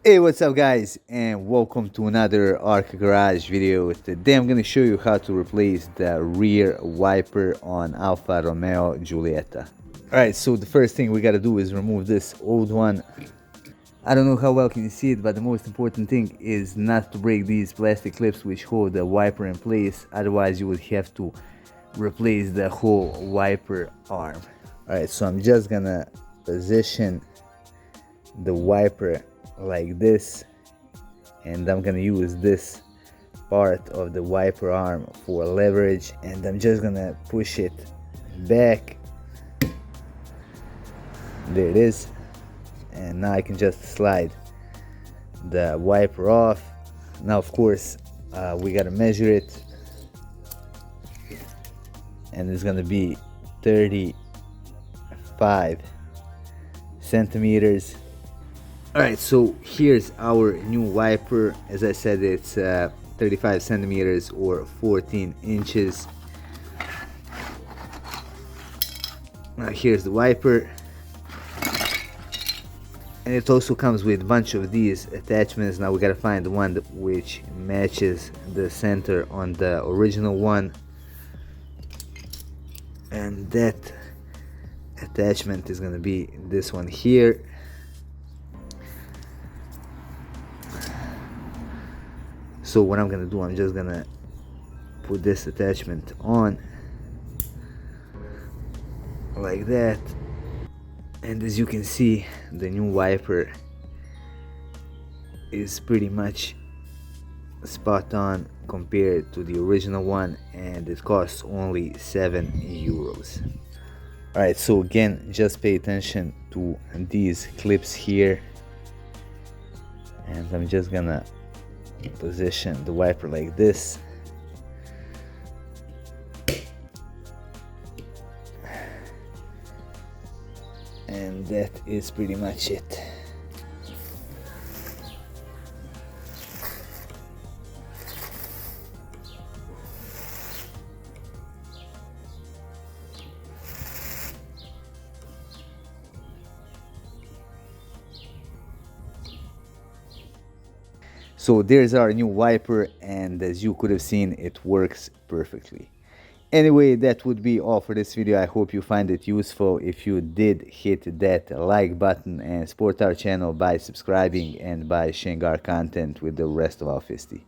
Hey, what's up guys, and welcome to another Arc Garage video. Today I'm gonna show you how to replace the rear wiper on Alfa Romeo Giulietta. Alright, so the first thing we gotta do is remove this old one. I don't know how well can you see it, but the most important thing is not to break these plastic clips which hold the wiper in place, otherwise you would have to replace the whole wiper arm. Alright, so I'm just gonna position the wiper like this, and I'm gonna use this part of the wiper arm for leverage, and I'm just gonna push it back. There it is, and now I can just slide the wiper off. Now of course we gotta measure it, and it's gonna be 35 centimeters. Alright, so here's our new wiper. As I said, it's 35 centimeters or 14 inches. Now here's the wiper, and it also comes with a bunch of these attachments. Now we gotta find the one which matches the center on the original one, and that attachment is gonna be this one here. So what I'm gonna do, I'm just gonna put this attachment on like that, and as you can see, the new wiper is pretty much spot on compared to the original one, and it costs only 7 euros. Alright, so again, just pay attention to these clips here, and I'm just gonna position the wiper like this, and that is pretty much it. So there's our new wiper, and as you could have seen, it works perfectly. Anyway, that would be all for this video. I hope you find it useful. If you did, hit that like button and support our channel by subscribing and by sharing our content with the rest of our fisty.